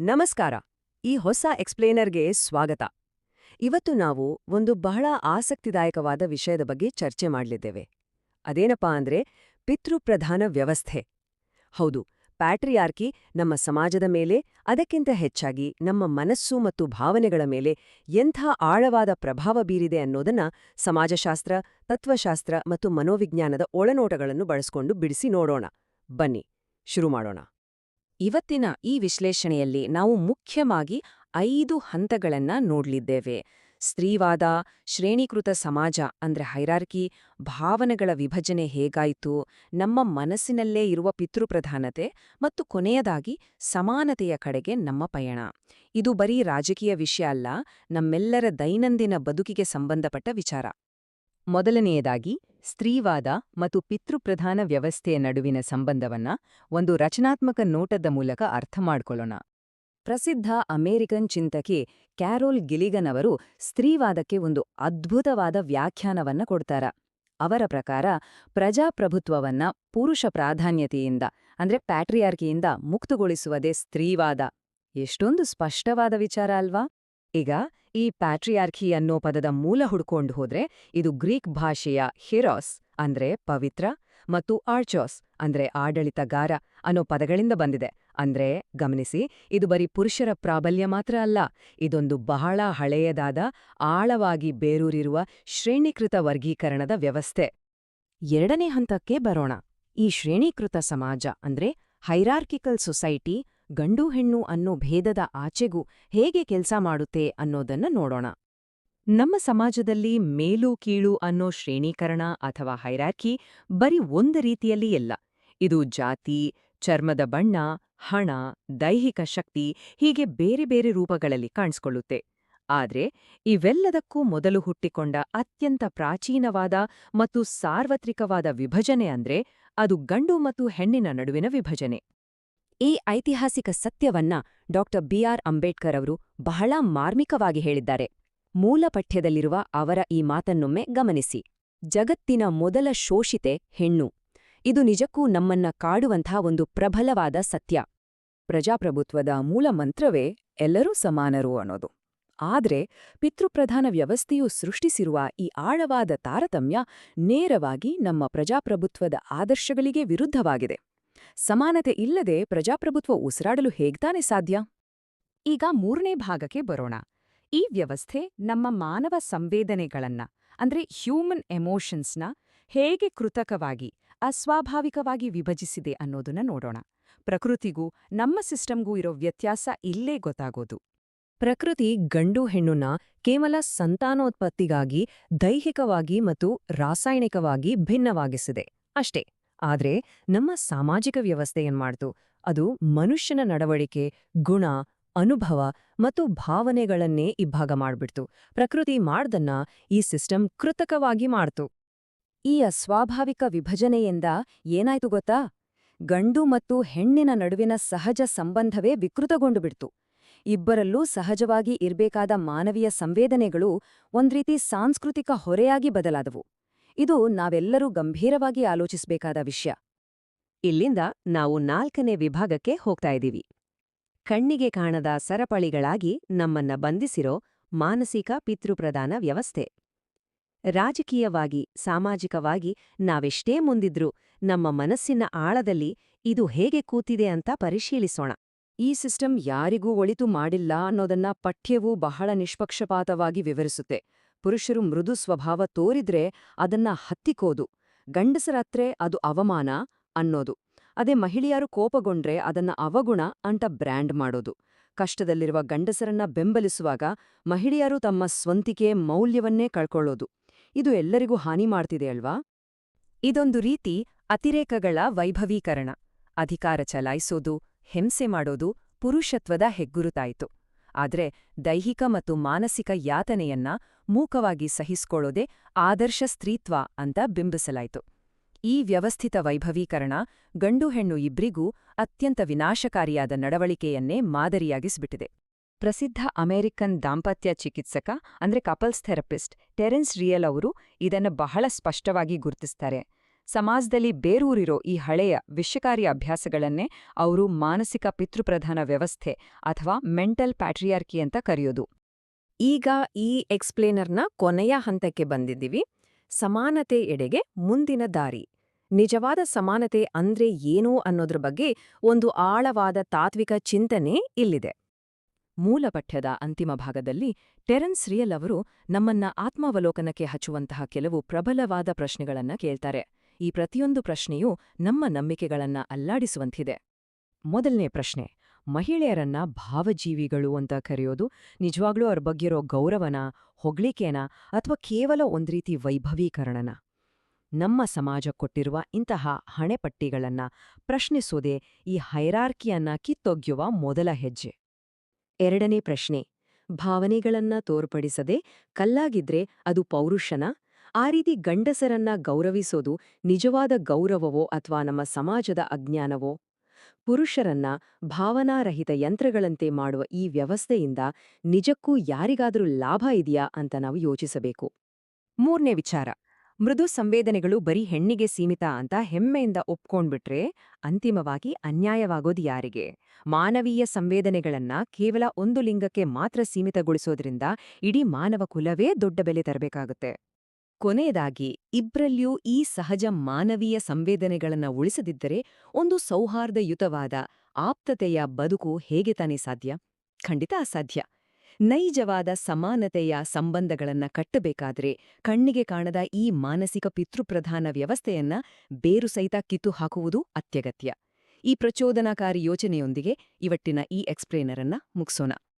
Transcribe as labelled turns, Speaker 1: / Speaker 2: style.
Speaker 1: ನಮಸ್ಕಾರ. ಈ ಹೊಸ ಎಕ್ಸ್ಪ್ಲೇನರ್ಗೆ ಸ್ವಾಗತ. ಇವತ್ತು ನಾವು ಒಂದು ಬಹಳ ಆಸಕ್ತಿದಾಯಕವಾದ ವಿಷಯದ ಬಗ್ಗೆ ಚರ್ಚೆ ಮಾಡಲಿದ್ದೇವೆ. ಅದೇನಪ್ಪಾ ಅಂದ್ರೆ ಪಿತೃಪ್ರಧಾನ ವ್ಯವಸ್ಥೆ. ಹೌದು, ಪ್ಯಾಟ್ರಿಯಾರ್ಕಿ ನಮ್ಮ ಸಮಾಜದ ಮೇಲೆ, ಅದಕ್ಕಿಂತ ಹೆಚ್ಚಾಗಿ ನಮ್ಮ ಮನಸ್ಸು ಮತ್ತು ಭಾವನೆಗಳ ಮೇಲೆ ಎಂಥ ಆಳವಾದ ಪ್ರಭಾವ ಬೀರಿದೆ ಅನ್ನೋದನ್ನ ಸಮಾಜಶಾಸ್ತ್ರ, ತತ್ವಶಾಸ್ತ್ರ ಮತ್ತು ಮನೋವಿಜ್ಞಾನದ ಒಳನೋಟಗಳನ್ನು ಬಳಸ್ಕೊಂಡು ಬಿಡಿಸಿ ನೋಡೋಣ. ಬನ್ನಿ ಶುರು ಮಾಡೋಣ. ಇವತ್ತಿನ ಈ ವಿಶ್ಲೇಷಣೆಯಲ್ಲಿ ನಾವು ಮುಖ್ಯವಾಗಿ 5 ಹಂತಗಳನ್ನ ನೋಡ್ಲಿದ್ದೇವೆ. ಸ್ತ್ರೀವಾದ, ಶ್ರೇಣೀಕೃತ ಸಮಾಜ ಅಂದ್ರೆ ಹೈರಾರ್ಕಿ, ಭಾವನೆಗಳ ವಿಭಜನೆ ಹೇಗಾಯಿತು, ನಮ್ಮ ಮನಸ್ಸಿನಲ್ಲೇ ಇರುವ ಪಿತೃಪ್ರಧಾನತೆ ಮತ್ತು ಕೊನೆಯದಾಗಿ ಸಮಾನತೆಯ ಕಡೆಗೆ ನಮ್ಮ ಪಯಣ. ಇದು ಬರೀ ರಾಜಕೀಯ ವಿಷಯ ಅಲ್ಲ, ನಮ್ಮೆಲ್ಲರ ದೈನಂದಿನ ಬದುಕಿಗೆ ಸಂಬಂಧಪಟ್ಟ ವಿಚಾರ. ಮೊದಲನೆಯದಾಗಿ ಸ್ತ್ರೀವಾದ ಮತ್ತು ಪಿತೃಪ್ರಧಾನ ವ್ಯವಸ್ಥೆಯ ನಡುವಿನ ಸಂಬಂಧವನ್ನ ಒಂದು ರಚನಾತ್ಮಕ ನೋಟದ ಮೂಲಕ ಅರ್ಥ ಮಾಡ್ಕೊಳ್ಳೋಣ. ಪ್ರಸಿದ್ಧ ಅಮೆರಿಕನ್ ಚಿಂತಕಿ ಕ್ಯಾರೋಲ್ ಗಿಲಿಗನ್ ಅವರು ಸ್ತ್ರೀವಾದಕ್ಕೆ ಒಂದು ಅದ್ಭುತವಾದ ವ್ಯಾಖ್ಯಾನವನ್ನ ಕೊಡ್ತಾರ. ಅವರ ಪ್ರಕಾರ ಪ್ರಜಾಪ್ರಭುತ್ವವನ್ನ ಪುರುಷ ಪ್ರಾಧಾನ್ಯತೆಯಿಂದ ಅಂದ್ರೆ ಪ್ಯಾಟ್ರಿಯಾರ್ಕಿಯಿಂದ ಮುಕ್ತಗೊಳಿಸುವುದೇ ಸ್ತ್ರೀವಾದ. ಎಷ್ಟೊಂದು ಸ್ಪಷ್ಟವಾದ ವಿಚಾರ ಅಲ್ವಾ? ಈಗ ಈ ಪ್ಯಾಟ್ರಿಯಾರ್ಕಿ ಅನ್ನೋ ಪದದ ಮೂಲ ಹುಡ್ಕೊಂಡು ಹೋದ್ರೆ ಇದು ಗ್ರೀಕ್ ಭಾಷೆಯ ಹಿರೋಸ್ ಅಂದ್ರೆ ಪವಿತ್ರ ಮತ್ತು ಆರ್ಚೋಸ್ ಅಂದ್ರೆ ಆಡಳಿತಗಾರ ಅನ್ನೋ ಪದಗಳಿಂದ ಬಂದಿದೆ. ಅಂದ್ರೆ ಗಮನಿಸಿ, ಇದು ಬರೀ ಪುರುಷರ ಪ್ರಾಬಲ್ಯ ಮಾತ್ರ ಅಲ್ಲ, ಇದೊಂದು ಬಹಳ ಹಳೆಯದಾದ, ಆಳವಾಗಿ ಬೇರೂರಿರುವ ಶ್ರೇಣೀಕೃತ ವರ್ಗೀಕರಣದ ವ್ಯವಸ್ಥೆ. ಎರಡನೇ ಹಂತಕ್ಕೆ ಬರೋಣ. ಈ ಶ್ರೇಣೀಕೃತ ಸಮಾಜ ಅಂದ್ರೆ ಹೈರಾರ್ಕಿಕಲ್ ಸೊಸೈಟಿ ಗಂಡು ಹೆಣ್ಣು ಅನ್ನೋ ಭೇದದ ಆಚೆಗೂ ಹೇಗೆ ಕೆಲಸ ಮಾಡುತ್ತೆ ಅನ್ನೋದನ್ನ ನೋಡೋಣ. ನಮ್ಮ ಸಮಾಜದಲ್ಲಿ ಮೇಲು ಕೀಳು ಅನ್ನೋ ಶ್ರೇಣೀಕರಣ ಅಥವಾ ಹೈರಾರ್ಕಿ ಬರೀ ಒಂದು ರೀತಿಯಲ್ಲಿ ಇಲ್ಲ. ಇದು ಜಾತಿ, ಚರ್ಮದ ಬಣ್ಣ, ಹಣ, ದೈಹಿಕ ಶಕ್ತಿ ಹೀಗೆ ಬೇರೆ ಬೇರೆ ರೂಪಗಳಲ್ಲಿ ಕಾಣಿಸ್ಕೊಳ್ಳುತ್ತೆ. ಆದ್ರೆ ಇವೆಲ್ಲದಕ್ಕೂ ಮೊದಲು ಹುಟ್ಟಿಕೊಂಡ ಅತ್ಯಂತ ಪ್ರಾಚೀನವಾದ ಮತ್ತು ಸಾರ್ವತ್ರಿಕವಾದ ವಿಭಜನೆ ಅಂದ್ರೆ ಅದು ಗಂಡು ಮತ್ತು ಹೆಣ್ಣಿನ ನಡುವಿನ ವಿಭಜನೆ. ಈ ಐತಿಹಾಸಿಕ ಸತ್ಯವನ್ನ ಬಿ.ಆರ್. ಅಂಬೇಡ್ಕರ್ ಅವರು ಬಹಳ ಮಾರ್ಮಿಕವಾಗಿ ಹೇಳಿದ್ದಾರೆ. ಮೂಲ ಪಠ್ಯದಲ್ಲಿರುವ ಅವರ ಈ ಮಾತನ್ನೊಮ್ಮೆ ಗಮನಿಸಿ. ಜಗತ್ತಿನ ಮೊದಲ ಶೋಷಿತೆ ಹೆಣ್ಣು. ಇದು ನಿಜಕ್ಕೂ ನಮ್ಮನ್ನ ಕಾಡುವಂಥ ಒಂದು ಪ್ರಬಲವಾದ ಸತ್ಯ. ಪ್ರಜಾಪ್ರಭುತ್ವದ ಮೂಲ ಮಂತ್ರವೇ ಎಲ್ಲರೂ ಸಮಾನರು ಅನ್ನೋದು. ಆದ್ರೆ ಪಿತೃಪ್ರಧಾನ ವ್ಯವಸ್ಥೆಯು ಸೃಷ್ಟಿಸಿರುವ ಈ ಆಳವಾದ ತಾರತಮ್ಯ ನೇರವಾಗಿ ನಮ್ಮ ಪ್ರಜಾಪ್ರಭುತ್ವದ ಆದರ್ಶಗಳಿಗೆ ವಿರುದ್ಧವಾಗಿದೆ. ಸಮಾನತೆ ಇಲ್ಲದೆ ಪ್ರಜಾಪ್ರಭುತ್ವ ಉಸಿರಾಡಲು ಹೇಗ್ತಾನೆ ಸಾಧ್ಯ? ಈಗ ಮೂರನೇ ಭಾಗಕ್ಕೆ ಬರೋಣ. ಈ ವ್ಯವಸ್ಥೆ ನಮ್ಮ ಮಾನವ ಸಂವೇದನೆಗಳನ್ನ ಅಂದ್ರೆ ಹ್ಯೂಮನ್ ಎಮೋಷನ್ಸ್ನ ಹೇಗೆ ಕೃತಕವಾಗಿ, ಅಸ್ವಾಭಾವಿಕವಾಗಿ ವಿಭಜಿಸಿದೆ ಅನ್ನೋದನ್ನ ನೋಡೋಣ. ಪ್ರಕೃತಿಗೂ ನಮ್ಮ ಸಿಸ್ಟಮ್ಗೂ ಇರೋ ವ್ಯತ್ಯಾಸ ಇಲ್ಲೇ ಗೊತ್ತಾಗೋದು. ಪ್ರಕೃತಿ ಗಂಡು ಹೆಣ್ಣುನ ಕೇವಲ ಸಂತಾನೋತ್ಪತ್ತಿಗಾಗಿ ದೈಹಿಕವಾಗಿ ಮತ್ತು ರಾಸಾಯನಿಕವಾಗಿ ಭಿನ್ನವಾಗಿಸಿದೆ ಅಷ್ಟೇ. ಆದ್ರೆ ನಮ್ಮ ಸಾಮಾಜಿಕ ವ್ಯವಸ್ಥೆ ಏನ್ಮಾಡ್ತು? ಅದು ಮನುಷ್ಯನ ನಡವಳಿಕೆ, ಗುಣ, ಅನುಭವ ಮತ್ತು ಭಾವನೆಗಳನ್ನೇ ಇಬ್ಬಾಗ ಮಾಡ್ಬಿಡ್ತು. ಪ್ರಕೃತಿ ಮಾಡ್ದನ್ನ ಈ ಸಿಸ್ಟಮ್ ಕೃತಕವಾಗಿ ಮಾಡ್ತು. ಈ ಅಸ್ವಾಭಾವಿಕ ವಿಭಜನೆಯಿಂದ ಏನಾಯ್ತು ಗೊತ್ತಾ? ಗಂಡು ಮತ್ತು ಹೆಣ್ಣಿನ ನಡುವಿನ ಸಹಜ ಸಂಬಂಧವೇ ವಿಕೃತಗೊಂಡು ಬಿಡ್ತು. ಇಬ್ಬರಲ್ಲೂ ಸಹಜವಾಗಿ ಇರ್ಬೇಕಾದ ಮಾನವೀಯ ಸಂವೇದನೆಗಳು ಒಂದ್ರೀತಿ ಸಾಂಸ್ಕೃತಿಕ ಹೊರೆಯಾಗಿ ಬದಲಾದವು. ಇದು ನಾವೆಲ್ಲರೂ ಗಂಭೀರವಾಗಿ ಆಲೋಚಿಸಬೇಕಾದ ವಿಷಯ. ಇಲ್ಲಿಂದ ನಾವು 4ನೇ ವಿಭಾಗಕ್ಕೆ ಹೋಗ್ತಾ ಇದ್ದೀವಿ. ಕಣ್ಣಿಗೆ ಕಾಣದ ಸರಪಳಿಗಳಾಗಿ ನಮ್ಮನ್ನ ಬಂಧಿಸಿರೋ ಮಾನಸಿಕ ಪಿತೃಪ್ರಧಾನ ವ್ಯವಸ್ಥೆ. ರಾಜಕೀಯವಾಗಿ, ಸಾಮಾಜಿಕವಾಗಿ ನಾವೆಷ್ಟೇ ಮುಂದಿದ್ರೂ ನಮ್ಮ ಮನಸ್ಸಿನ ಆಳದಲ್ಲಿ ಇದು ಹೇಗೆ ಕೂತಿದೆ ಅಂತ ಪರಿಶೀಲಿಸೋಣ. ಈ ಸಿಸ್ಟಮ್ ಯಾರಿಗೂ ಒಳಿತು ಮಾಡಿಲ್ಲ ಅನ್ನೋದನ್ನ ಪಠ್ಯವು ಬಹಳ ನಿಷ್ಪಕ್ಷಪಾತವಾಗಿ ವಿವರಿಸುತ್ತೆ. ಪುರುಷರು ಮೃದು ಸ್ವಭಾವ ತೋರಿದ್ರೆ ಅದನ್ನ ಹತ್ತಿಕೋದು, ಗಂಡಸರತ್ರೆ ಅದು ಅವಮಾನ ಅನ್ನೋದು. ಅದೇ ಮಹಿಳೆಯರು ಕೋಪಗೊಂಡ್ರೆ ಅದನ್ನ ಅವಗುಣ ಅಂತ ಬ್ರ್ಯಾಂಡ್ ಮಾಡೋದು. ಕಷ್ಟದಲ್ಲಿರುವ ಗಂಡಸರನ್ನ ಬೆಂಬಲಿಸುವಾಗ ಮಹಿಳೆಯರು ತಮ್ಮ ಸ್ವಂತಿಕೆ ಮೌಲ್ಯವನ್ನೇ ಕಳ್ಕೊಳ್ಳೋದು. ಇದು ಎಲ್ಲರಿಗೂ ಹಾನಿ ಮಾಡ್ತಿದೆ ಅಲ್ವಾ? ಇದೊಂದು ರೀತಿ ಅತಿರೇಕಗಳ ವೈಭವೀಕರಣ. ಅಧಿಕಾರ ಚಲಾಯಿಸೋದು, ಹಿಂಸೆ ಮಾಡೋದು ಪುರುಷತ್ವದ ಹೆಗ್ಗುರುತಾಯಿತು. ಆದ್ರೆ ದೈಹಿಕ ಮತ್ತು ಮಾನಸಿಕ ಯಾತನೆಯನ್ನ ಮೂಕವಾಗಿ ಸಹಿಸ್ಕೊಳ್ಳೋದೇ ಆದರ್ಶ ಸ್ತ್ರೀತ್ವ ಅಂತ ಬಿಂಬಿಸಲಾಯಿತು. ಈ ವ್ಯವಸ್ಥಿತ ವೈಭವೀಕರಣ ಗಂಡು ಹೆಣ್ಣು ಇಬ್ರಿಗೂ ಅತ್ಯಂತ ವಿನಾಶಕಾರಿಯಾದ ನಡವಳಿಕೆಯನ್ನೇ ಮಾದರಿಯಾಗಿಸ್ಬಿಟ್ಟಿದೆ. ಪ್ರಸಿದ್ಧ ಅಮೆರಿಕನ್ ದಾಂಪತ್ಯ ಚಿಕಿತ್ಸಕ ಅಂದ್ರೆ ಕಪಲ್ಸ್ ಥೆರಪಿಸ್ಟ್ ಟೆರೆನ್ಸ್ ರಿಯಲ್ ಅವರು ಇದನ್ನು ಬಹಳ ಸ್ಪಷ್ಟವಾಗಿ ಗುರುತಿಸ್ತಾರೆ.
Speaker 2: ಸಮಾಜದಲ್ಲಿ ಬೇರೂರಿರೋ ಈ ಹಳೆಯ ವಿಷಕಾರಿ ಅಭ್ಯಾಸಗಳನ್ನೇ ಅವರು ಮಾನಸಿಕ ಪಿತೃಪ್ರಧಾನ ವ್ಯವಸ್ಥೆ ಅಥವಾ ಮೆಂಟಲ್ ಪ್ಯಾಟ್ರಿಯಾರ್ಕಿ ಅಂತ ಕರೆಯೋದು.
Speaker 1: ಈಗ ಈ ಎಕ್ಸ್ಪ್ಲೇನರ್ನ ಕೊನೆಯ ಹಂತಕ್ಕೆ ಬಂದಿದ್ದೀವಿ. ಸಮಾನತೆ ಎಡೆಗೆ ಮುಂದಿನ ದಾರಿ. ನಿಜವಾದ ಸಮಾನತೆ ಅಂದ್ರೆ ಏನು ಅನ್ನೋದ್ರ ಬಗ್ಗೆ ಒಂದು ಆಳವಾದ ತಾತ್ವಿಕ ಚಿಂತನೆ ಇಲ್ಲಿದೆ. ಮೂಲ ಪಠ್ಯದ ಅಂತಿಮ ಭಾಗದಲ್ಲಿ ಟೆರೆನ್ಸ್ ರಿಯಲ್ ಅವರು ನಮ್ಮನ್ನ ಆತ್ಮಾವಲೋಕನಕ್ಕೆ ಹಚ್ಚುವಂತಹ ಕೆಲವು ಪ್ರಬಲವಾದ ಪ್ರಶ್ನೆಗಳನ್ನ ಕೇಳ್ತಾರೆ. ಈ ಪ್ರತಿಯೊಂದು ಪ್ರಶ್ನೆಯೂ ನಮ್ಮ ನಂಬಿಕೆಗಳನ್ನ ಅಲ್ಲಾಡಿಸುವಂತಿದೆ. ಮೊದಲನೇ ಪ್ರಶ್ನೆ, ಮಹಿಳೆಯರನ್ನ ಭಾವಜೀವಿಗಳು ಅಂತ ಕರೆಯೋದು ನಿಜವಾಗ್ಲೂ ಅವ್ರ ಬಗ್ಗಿರೋ ಗೌರವನ, ಹೊಗಳಿಕೆನ ಅಥವಾ ಕೇವಲ ಒಂದ್ರೀತಿ ವೈಭವೀಕರಣನ? ನಮ್ಮ ಸಮಾಜ ಕೊಟ್ಟಿರುವ ಇಂತಹ ಹಣೆಪಟ್ಟಿಗಳನ್ನ ಪ್ರಶ್ನಿಸೋದೇ ಈ ಹೈರಾರ್ಕಿಯನ್ನ ಕಿತ್ತೊಗೆಯುವ ಮೊದಲ ಹೆಜ್ಜೆ. ಎರಡನೇ ಪ್ರಶ್ನೆ, ಭಾವನೆಗಳನ್ನ ತೋರ್ಪಡಿಸದೆ ಕಲ್ಲಾಗಿದ್ರೆ ಅದು ಪೌರುಷನ? ಆ ರೀತಿ ಗಂಡಸರನ್ನ ಗೌರವಿಸೋದು ನಿಜವಾದ ಗೌರವವೋ ಅಥವಾ ನಮ್ಮ ಸಮಾಜದ ಅಜ್ಞಾನವೋ? ಪುರುಷರನ್ನ ಭಾವನಾರಹಿತ ಯಂತ್ರಗಳಂತೆ ಮಾಡುವ ಈ ವ್ಯವಸ್ಥೆಯಿಂದ ನಿಜಕ್ಕೂ ಯಾರಿಗಾದ್ರೂ ಲಾಭ ಇದೆಯಾ ಅಂತ ನಾವು ಯೋಚಿಸಬೇಕು. ಮೂರನೇ ವಿಚಾರ, ಮೃದು ಸಂವೇದನೆಗಳು ಬರೀ ಹೆಣ್ಣಿಗೆ ಸೀಮಿತ ಅಂತ ಹೆಮ್ಮೆಯಿಂದ ಒಪ್ಕೊಂಡ್ಬಿಟ್ರೆ ಅಂತಿಮವಾಗಿ ಅನ್ಯಾಯವಾಗೋದು ಯಾರಿಗೆ? ಮಾನವೀಯ ಸಂವೇದನೆಗಳನ್ನ ಕೇವಲ ಒಂದು ಲಿಂಗಕ್ಕೆ ಮಾತ್ರ ಸೀಮಿತಗೊಳಿಸೋದ್ರಿಂದ ಇಡೀ ಮಾನವ ಕುಲವೇ ದೊಡ್ಡ ಬೆಲೆ ತರಬೇಕಾಗುತ್ತೆ. ಕೊನೆಯದಾಗಿ, ಇಬ್ರಲ್ಲಿಯೂ ಈ ಸಹಜ ಮಾನವೀಯ ಸಂವೇದನೆಗಳನ್ನ ಉಳಿಸದಿದ್ದರೆ ಒಂದು ಸೌಹಾರ್ದಯುತವಾದ ಆಪ್ತತೆಯ ಬದುಕು ಹೇಗೆ ತಾನೇ ಸಾಧ್ಯ? ಖಂಡಿತ ಅಸಾಧ್ಯ. ನೈಜವಾದ ಸಮಾನತೆಯ ಸಂಬಂಧಗಳನ್ನ ಕಟ್ಟಬೇಕಾದ್ರೆ ಕಣ್ಣಿಗೆ ಕಾಣದ ಈ ಮಾನಸಿಕ ಪಿತೃಪ್ರಧಾನ ವ್ಯವಸ್ಥೆಯನ್ನ ಬೇರು ಸಹಿತ ಕಿತ್ತು ಹಾಕುವುದು ಅತ್ಯಗತ್ಯ. ಈ ಪ್ರಚೋದನಾಕಾರಿ ಯೋಚನೆಯೊಂದಿಗೆ ಇವತ್ತಿನ ಈ ಎಕ್ಸ್ಪ್ಲೇನರ್ ಅನ್ನ ಮುಗಿಸೋಣ.